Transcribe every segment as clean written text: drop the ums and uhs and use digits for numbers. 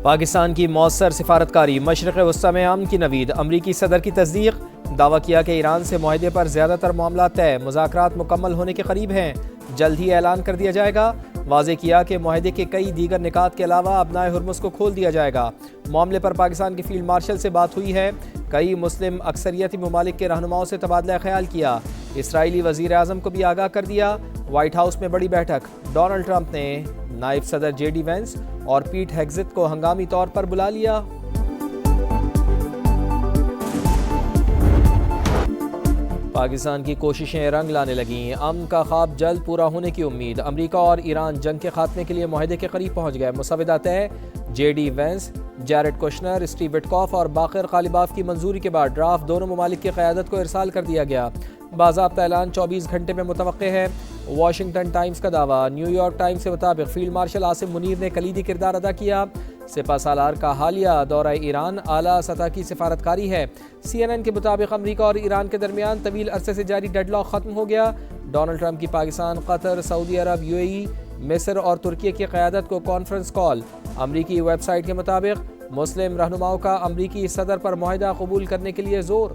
پاکستان کی مؤثر سفارتکاری مشرق وسطی میں امن کی نوید، امریکی صدر کی تصدیق، دعویٰ کیا کہ ایران سے معاہدے پر زیادہ تر معاملات طے، مذاکرات مکمل ہونے کے قریب ہیں، جلد ہی اعلان کر دیا جائے گا، واضح کیا کہ معاہدے کے کئی دیگر نکات کے علاوہ ابنائے ہرمز کو کھول دیا جائے گا۔ معاملے پر پاکستان کے فیلڈ مارشل سے بات ہوئی ہے، کئی مسلم اکثریتی ممالک کے رہنماؤں سے تبادلہ خیال کیا، اسرائیلی وزیر اعظم کو بھی آگاہ کر دیا۔ وائٹ ہاؤس میں بڑی بیٹھک، ڈونلڈ ٹرمپ نے نائب صدر JD وینس اور پیٹ ہیگزت کو ہنگامی طور پر بلا لیا۔ پاکستان کی کوششیں رنگ لانے لگیں، امن کا خواب جلد پورا ہونے کی امید، امریکہ اور ایران جنگ کے خاتمے کے لیے معاہدے کے قریب پہنچ گئے، مسودہ طے، JD وینس، جیرڈ کوشنر، اسٹیو وٹکاف اور باقر غالباف کی منظوری کے بعد ڈرافٹ دونوں ممالک کی قیادت کو ارسال کر دیا گیا۔ باضابطہ اعلان 24 گھنٹے میں متوقع ہے۔ واشنگٹن ٹائمز کا دعویٰ، نیو یارک ٹائمز کے مطابق فیلڈ مارشل عاصم منیر نے کلیدی کردار ادا کیا۔ سپہ سالار کا حالیہ دورہ ایران اعلیٰ سطح کی سفارتکاری ہے۔ CNN کے مطابق امریکہ اور ایران کے درمیان طویل عرصے سے جاری ڈیڈ لاک ختم ہو گیا۔ ڈونلڈ ٹرمپ کی پاکستان، قطر، سعودی عرب، UAE، مصر اور ترکیہ کی قیادت کو کانفرنس کال۔ امریکی ویب سائٹ کے مطابق مسلم رہنماؤں کا امریکی صدر پر معاہدہ قبول کرنے کے لیے زور۔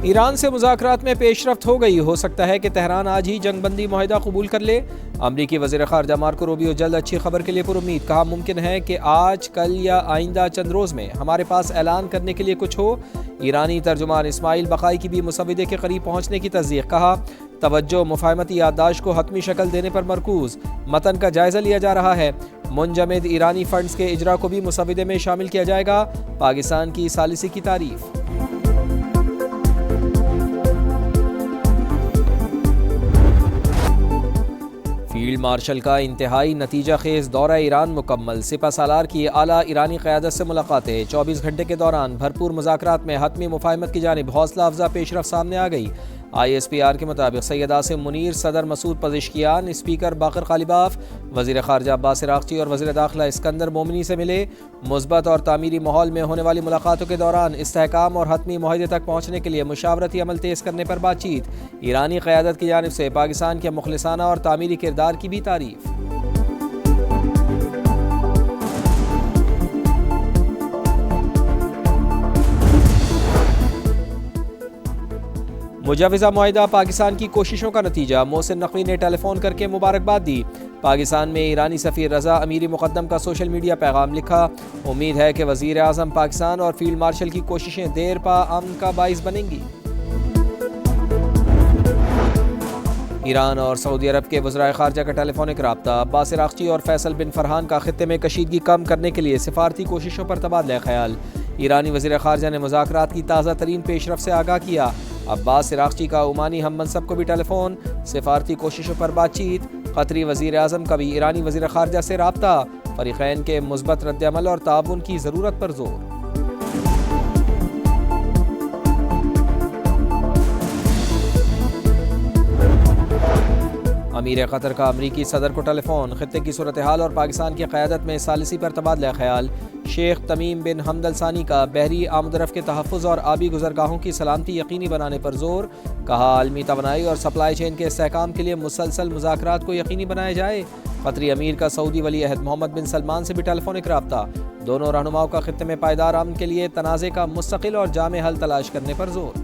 ایران سے مذاکرات میں پیش رفت ہو گئی، ہو سکتا ہے کہ تہران آج ہی جنگ بندی معاہدہ قبول کر لے۔ امریکی وزیر خارجہ مارکو روبیو جلد اچھی خبر کے لیے پرامید، کہا ممکن ہے کہ آج، کل یا آئندہ چند روز میں ہمارے پاس اعلان کرنے کے لیے کچھ ہو۔ ایرانی ترجمان اسماعیل بقائی کی بھی مسودے کے قریب پہنچنے کی تصدیق، کہا توجہ مفاہمتی یادداشت کو حتمی شکل دینے پر مرکوز، متن کا جائزہ لیا جا رہا ہے، منجمد ایرانی فنڈز کے اجرا کو بھی مسودے میں شامل کیا جائے گا۔ پاکستان کی ثالثی کی تعریف۔ فیلڈ مارشل کا انتہائی نتیجہ خیز دورہ ایران مکمل، سپہ سالار کی اعلیٰ ایرانی قیادت سے ملاقاتیں، 24 گھنٹے کے دوران بھرپور مذاکرات میں حتمی مفاہمت کی جانب حوصلہ افزا پیش رفت سامنے آ گئی۔ ISPR کے مطابق سید عاصم منیر، صدر مسعود پزشکیان، اسپیکر باقر غالباف، وزیر خارجہ عباس عراقچی اور وزیر داخلہ اسکندر مومنی سے ملے۔ مثبت اور تعمیری ماحول میں ہونے والی ملاقاتوں کے دوران استحکام اور حتمی معاہدے تک پہنچنے کے لیے مشاورتی عمل تیز کرنے پر بات چیت، ایرانی قیادت کی جانب سے پاکستان کے مخلصانہ اور تعمیری کردار کی بھی تعریف۔ مجوزہ معاہدہ پاکستان کی کوششوں کا نتیجہ، محسن نقوی نے ٹیلی فون کر کے مبارکباد دی۔ پاکستان میں ایرانی سفیر رضا امیری مقدم کا سوشل میڈیا پیغام لکھا، امید ہے کہ وزیر اعظم پاکستان اور فیلڈ مارشل کی کوششیں دیر پا امن کا باعث بنیں گی۔ ایران اور سعودی عرب کے وزرائے خارجہ کا ٹیلی فونک رابطہ، عباس عراقچی اور فیصل بن فرحان کا خطے میں کشیدگی کم کرنے کے لیے سفارتی کوششوں پر تبادلہ خیال۔ ایرانی وزیر خارجہ نے مذاکرات کی تازہ ترین پیش رفت سے آگاہ کیا۔ عباس عراقچی کا عمانی ہم منصب کو بھی ٹیلی فون، سفارتی کوششوں پر بات چیت۔ قطری وزیر اعظم کا بھی ایرانی وزیر خارجہ سے رابطہ، فریقین کے مثبت رد عمل اور تعاون کی ضرورت پر زور۔ امیر قطر کا امریکی صدر کو ٹیلی فون، خطے کی صورتحال اور پاکستان کی قیادت میں ثالثی پر تبادلہ خیال۔ شیخ تمیم بن حمد الثانی کا بحری آمد و رفت کے تحفظ اور آبی گزرگاہوں کی سلامتی یقینی بنانے پر زور، کہا عالمی توانائی اور سپلائی چین کے استحکام کے لیے مسلسل مذاکرات کو یقینی بنایا جائے۔ قطری امیر کا سعودی ولی عہد محمد بن سلمان سے بھی ٹیلی فونک رابطہ، دونوں رہنماؤں کا خطے میں پائیدار امن کے لیے تنازع کا مستقل اور جامع حل تلاش کرنے پر زور۔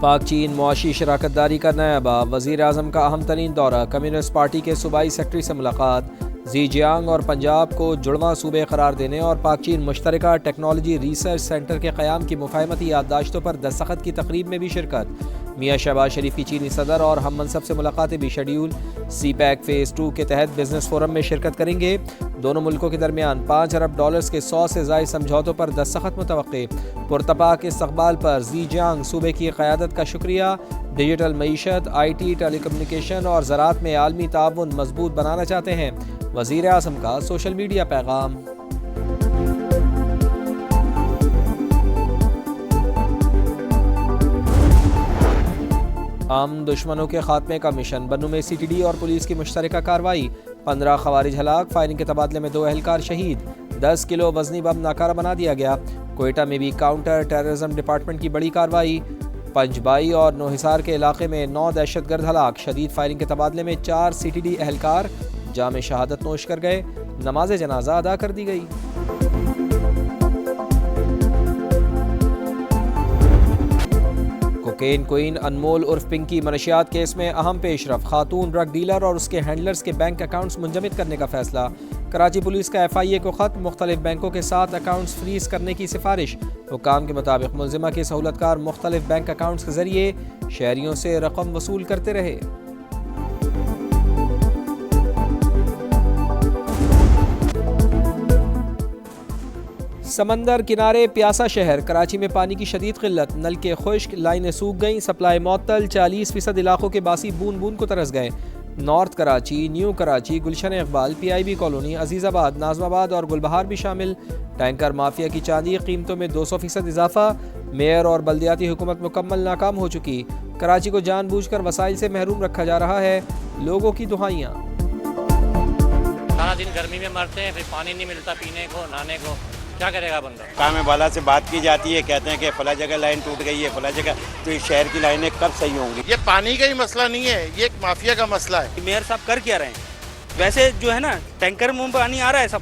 پاک چین معاشی شراکت داری کا نیا باب، وزیر اعظم کا اہم ترین دورہ، کمیونسٹ پارٹی کے صوبائی سیکرٹری سے ملاقات، زیجیانگ اور پنجاب کو جڑواں صوبے قرار دینے اور پاک چین مشترکہ ٹیکنالوجی ریسرچ سینٹر کے قیام کی مفاہمتی یادداشتوں پر دستخط کی تقریب میں بھی شرکت۔ میاں شہباز شریف کی چینی صدر اور ہم منصب سے ملاقاتیں بھی شیڈیول۔ CPEC فیز 2 کے تحت بزنس فورم میں شرکت کریں گے۔ دونوں ملکوں کے درمیان $5 ارب کے 100 سے زائد سمجھوتوں پر دستخط متوقع۔ پرتپاک استقبال پر زی جیانگ صوبے کی قیادت کا شکریہ۔ ڈیجیٹل معیشت، IT، ٹیلی کمیونیکیشن اور زراعت میں عالمی تعاون مضبوط بنانا چاہتے ہیں، وزیر اعظم کا سوشل میڈیا پیغام۔ عام دشمنوں کے خاتمے کا مشن، بنوں میں CTD اور پولیس کی مشترکہ کارروائی، 15 خوارج ہلاک، فائرنگ کے تبادلے میں 2 اہلکار شہید۔ 10 کلو وزنی بم ناکارہ بنا دیا گیا۔ کوئٹہ میں بھی کاؤنٹر ٹیررزم ڈپارٹمنٹ کی بڑی کارروائی۔ پنجبائی اور نوحصار کے علاقے میں 9 دہشت گرد ہلاک۔ شدید فائرنگ کے تبادلے میں 4 CTD اہلکار جام شہادت نوش کر گئے۔ نماز جنازہ ادا کر دی گئی۔ کوکین کوئین انمول عرف پنکی منشیات کیس میں اہم پیش رفت۔ خاتون ڈرگ ڈیلر اور اس کے ہینڈلرز کے بینک اکاؤنٹس منجمد کرنے کا فیصلہ۔ کراچی پولیس کا FIA کو خط، مختلف بینکوں کے ساتھ اکاؤنٹس فریز کرنے کی سفارش۔ حکام کے مطابق ملزمہ کے سہولتکار مختلف بینک اکاؤنٹس کے ذریعے شہریوں سے رقم وصول کرتے رہے۔ سمندر کنارے پیاسا شہر، کراچی میں پانی کی شدید قلت، نلکے خشک، لائنیں سوکھ گئیں، سپلائی معطل، 40% علاقوں کے باسی بون بون کو ترس گئے۔ North Karachi, new Karachi, Gulshan Iqbal, PIB colony, عزیز آباد، ناظم آباد اور گلبہار بھی شامل۔ ٹینکر مافیا کی چاندی، قیمتوں میں 200% اضافہ۔ میئر اور بلدیاتی حکومت مکمل ناکام ہو چکی۔ کراچی کو جان بوجھ کر وسائل سے محروم رکھا جا رہا ہے، لوگوں کی دہائیاں۔ سارا دن گرمی میں مرتے ہیں، پھر پانی نہیں ملتا پینے کو، نہانے کو، کیا کرے گا بندہ؟ کام والا سے بات کی جاتی ہے، کہتے ہیں کہ فلاں جگہ لائن ٹوٹ گئی ہے، فلاں جگہ، تو یہ شہر کی لائنیں کب صحیح ہوں گی؟ یہ پانی کا ہی مسئلہ نہیں ہے، یہ ایک مافیا کا مسئلہ ہے۔ میئر صاحب کر کیا رہے ہیں؟ ویسے جو ہے نا ٹینکر میں پانی آ رہا ہے، سب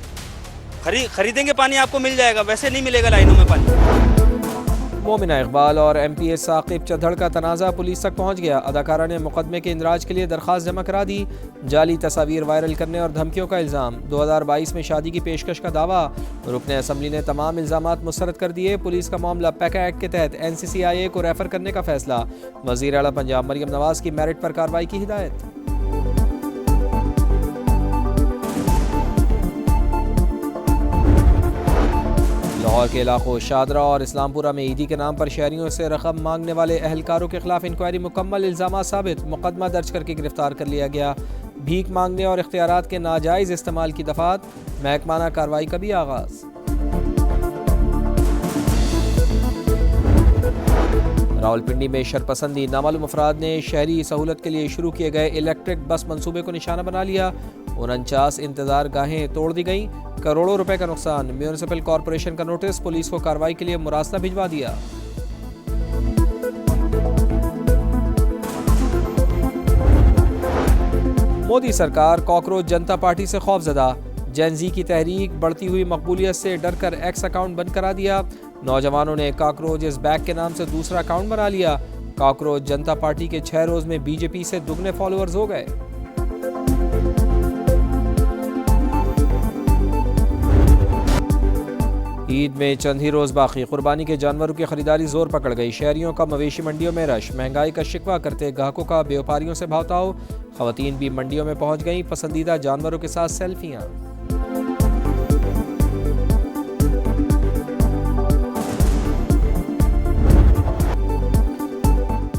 خریدیں گے پانی آپ کو مل جائے گا، ویسے نہیں ملے گا لائنوں میں پانی۔ مومنہ اقبال اور MPA ثاقب چدھڑ کا تنازع پولیس تک پہنچ گیا۔ اداکارہ نے مقدمے کے اندراج کے لیے درخواست جمع کرا دی۔ جعلی تصاویر وائرل کرنے اور دھمکیوں کا الزام۔ 2022 میں شادی کی پیشکش کا دعویٰ۔ رکن اسمبلی نے تمام الزامات مسترد کر دیے۔ پولیس کا معاملہ پیکا ایکٹ کے تحت NCCIA کو ریفر کرنے کا فیصلہ۔ وزیر اعلیٰ پنجاب مریم نواز کی میرٹ پر کارروائی کی ہدایت۔ لاہور کے علاقوں شادرہ اور اسلام پورہ میں عیدی کے نام پر شہریوں سے رقم مانگنے والے اہلکاروں کے خلاف انکوائری مکمل، الزامات ثابت، مقدمہ درج کر کے گرفتار کر لیا گیا۔ بھیک مانگنے اور اختیارات کے ناجائز استعمال کی دفعات، محکمانہ کارروائی کا بھی آغاز۔ راولپنڈی میں شرپسندی، نامعلوم افراد نے شہری سہولت کے لیے شروع کیے گئے الیکٹرک بس منصوبے کو نشانہ بنا لیا۔ 49 انتظار گاہیں توڑ دی گئیں، کروڑوں روپے کا نقصان۔ میونسپل کارپوریشن کا نوٹس، پولیس کو کارروائی کے لیے مراسلہ بھجوا دیا۔ مودی سرکار کاکروچ جنتا پارٹی سے خوفزدہ۔ جین زی کی تحریک بڑھتی ہوئی مقبولیت سے ڈر کر ایکس اکاؤنٹ بند کرا دیا۔ نوجوانوں نے کاکروچ از بیک کے نام سے دوسرا اکاؤنٹ بنا لیا۔ کاکروچ جنتا پارٹی کے 6 روز میں BJP سے دگنے فالوورز ہو گئے۔ عید میں چند ہی روز باقی، قربانی کے جانوروں کی خریداری زور پکڑ گئی۔ شہریوں کا مویشی منڈیوں میں رش، مہنگائی کا شکوہ کرتے گاہکوں کا بیوپاریوں سے بھاؤتاؤ۔ خواتین بھی منڈیوں میں پہنچ گئیں، پسندیدہ جانوروں کے ساتھ سیلفیاں۔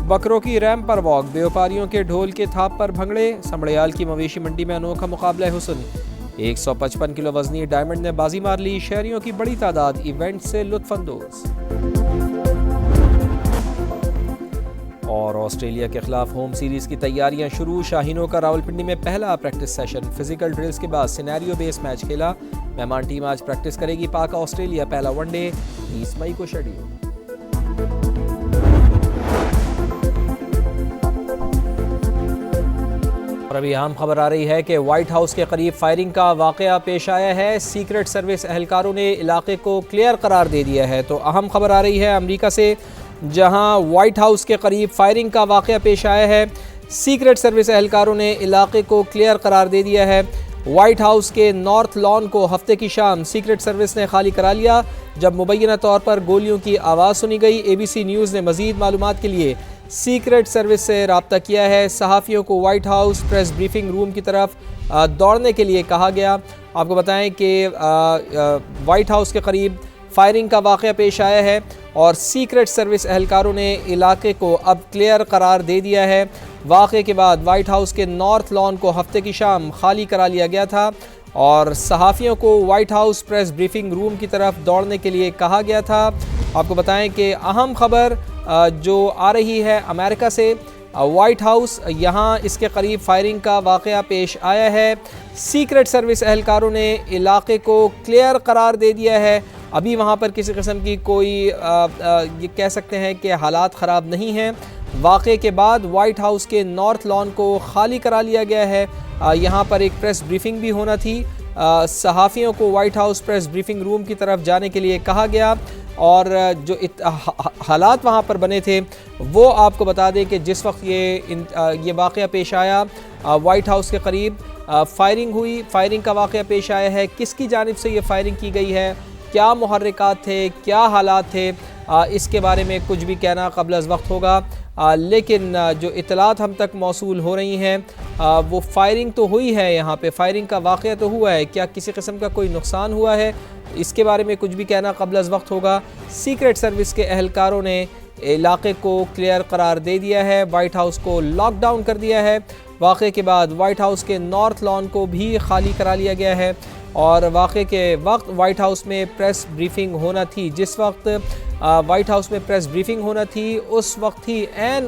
بکروں کی ریمپ پر واک، بیوپاریوں کے ڈھول کے تھاپ پر بھنگڑے۔ سمڑیال کی مویشی منڈی میں انوکھا مقابلہ حسن، 155 کلو وزنی ڈائمنڈ نے بازی مار لی۔ شہریوں کی بڑی تعداد ایونٹ سے لطف اندوز۔ اور آسٹریلیا کے خلاف ہوم سیریز کی تیاریاں شروع، شاہینوں کا راولپنڈی میں پہلا پریکٹس سیشن، فزیکل ڈرلز کے بعد سینیریو بیس میچ کھیلا۔ مہمان ٹیم آج پریکٹس کرے گی۔ پاک آسٹریلیا پہلا ون ڈے 30 مئی کو شیڈول۔ اور ابھی اہم خبر آ رہی ہے کہ وائٹ ہاؤس کے قریب فائرنگ کا واقعہ پیش آیا ہے۔ سیکرٹ سروس اہلکاروں نے علاقے کو کلیئر قرار دے دیا ہے۔ تو اہم خبر آ رہی ہے امریکہ سے، جہاں وائٹ ہاؤس کے قریب فائرنگ کا واقعہ پیش آیا ہے۔ سیکرٹ سروس اہلکاروں نے علاقے کو کلیئر قرار دے دیا ہے۔ وائٹ ہاؤس کے نارتھ لان کو ہفتے کی شام سیکرٹ سروس نے خالی کرا لیا جب مبینہ طور پر گولیوں کی آواز سنی گئی۔ ABC نیوز نے مزید معلومات کے لیے سیکرٹ سروس سے رابطہ کیا ہے۔ صحافیوں کو وائٹ ہاؤس پریس بریفنگ روم کی طرف دوڑنے کے لیے کہا گیا۔ آپ کو بتائیں کہ وائٹ ہاؤس کے قریب فائرنگ کا واقعہ پیش آیا ہے اور سیکرٹ سروس اہلکاروں نے علاقے کو اب کلیئر قرار دے دیا ہے۔ واقعے کے بعد وائٹ ہاؤس کے نارتھ لان کو ہفتے کی شام خالی کرا لیا گیا تھا اور صحافیوں کو وائٹ ہاؤس پریس بریفنگ روم کی طرف دوڑنے کے لیے کہا گیا تھا۔ آپ کو بتائیں کہ اہم خبر جو آ رہی ہے امریکہ سے وائٹ ہاؤس یہاں اس کے قریب فائرنگ کا واقعہ پیش آیا ہے۔ سیکرٹ سروس اہلکاروں نے علاقے کو کلیئر قرار دے دیا ہے۔ ابھی وہاں پر کسی قسم کی کوئی یہ کہہ سکتے ہیں کہ حالات خراب نہیں ہیں۔ واقعے کے بعد وائٹ ہاؤس کے نارتھ لان کو خالی کرا لیا گیا ہے۔ یہاں پر ایک پریس بریفنگ بھی ہونا تھی۔ صحافیوں کو وائٹ ہاؤس پریس بریفنگ روم کی طرف جانے کے لیے کہا گیا، اور جو حالات وہاں پر بنے تھے وہ آپ کو بتا دیں کہ جس وقت یہ واقعہ پیش آیا، وائٹ ہاؤس کے قریب فائرنگ ہوئی۔ فائرنگ کا واقعہ پیش آیا ہے۔ کس کی جانب سے یہ فائرنگ کی گئی ہے، کیا محرکات تھے، کیا حالات تھے، اس کے بارے میں کچھ بھی کہنا قبل از وقت ہوگا، لیکن جو اطلاعات ہم تک موصول ہو رہی ہیں وہ فائرنگ تو ہوئی ہے، یہاں پہ فائرنگ کا واقعہ تو ہوا ہے۔ کیا کسی قسم کا کوئی نقصان ہوا ہے، اس کے بارے میں کچھ بھی کہنا قبل از وقت ہوگا۔ سیکرٹ سروس کے اہلکاروں نے علاقے کو کلیئر قرار دے دیا ہے، وائٹ ہاؤس کو لاک ڈاؤن کر دیا ہے۔ واقعے کے بعد وائٹ ہاؤس کے نارتھ لان کو بھی خالی کرا لیا گیا ہے، اور واقعے کے وقت وائٹ ہاؤس میں پریس بریفنگ ہونا تھی۔ جس وقت وائٹ ہاؤس میں پریس بریفنگ ہونا تھی اس وقت ہی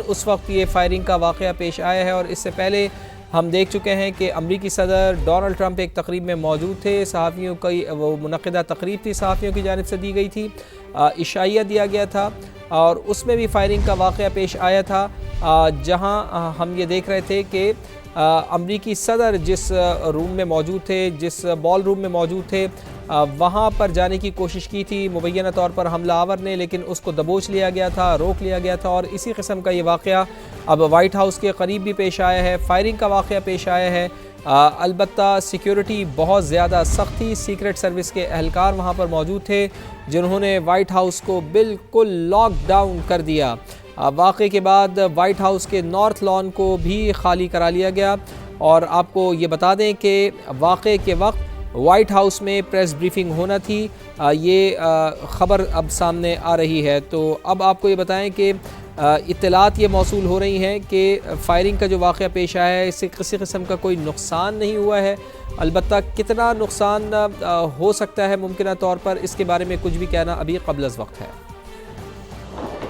اس وقت یہ فائرنگ کا واقعہ پیش آیا ہے۔ اور اس سے پہلے ہم دیکھ چکے ہیں کہ امریکی صدر ڈونلڈ ٹرمپ ایک تقریب میں موجود تھے۔ صحافیوں کی وہ منعقدہ تقریب تھی، صحافیوں کی جانب سے دی گئی تھی، عشائیہ دیا گیا تھا، اور اس میں بھی فائرنگ کا واقعہ پیش آیا تھا، جہاں ہم یہ دیکھ رہے تھے کہ امریکی صدر جس روم میں موجود تھے، جس بال روم میں موجود تھے، وہاں پر جانے کی کوشش کی تھی مبینہ طور پر حملہ آور نے، لیکن اس کو دبوچ لیا گیا تھا، روک لیا گیا تھا، اور اسی قسم کا یہ واقعہ اب وائٹ ہاؤس کے قریب بھی پیش آیا ہے۔ فائرنگ کا واقعہ پیش آیا ہے۔ البتہ سیکیورٹی بہت زیادہ سخت تھی۔ سیکرٹ سروس کے اہلکار وہاں پر موجود تھے جنہوں نے وائٹ ہاؤس کو بالکل لاک ڈاؤن کر دیا۔ واقعے کے بعد وائٹ ہاؤس کے نارتھ لان کو بھی خالی کرا لیا گیا، اور آپ کو یہ بتا دیں کہ واقعے کے وقت وائٹ ہاؤس میں پریس بریفنگ ہونا تھی۔ یہ خبر اب سامنے آ رہی ہے، تو اب آپ کو یہ بتائیں کہ اطلاعات یہ موصول ہو رہی ہیں کہ فائرنگ کا جو واقعہ پیش آیا ہے اس سے کسی قسم کا کوئی نقصان نہیں ہوا ہے۔ البتہ کتنا نقصان ہو سکتا ہے ممکنہ طور پر، اس کے بارے میں کچھ بھی کہنا ابھی قبل از وقت ہے۔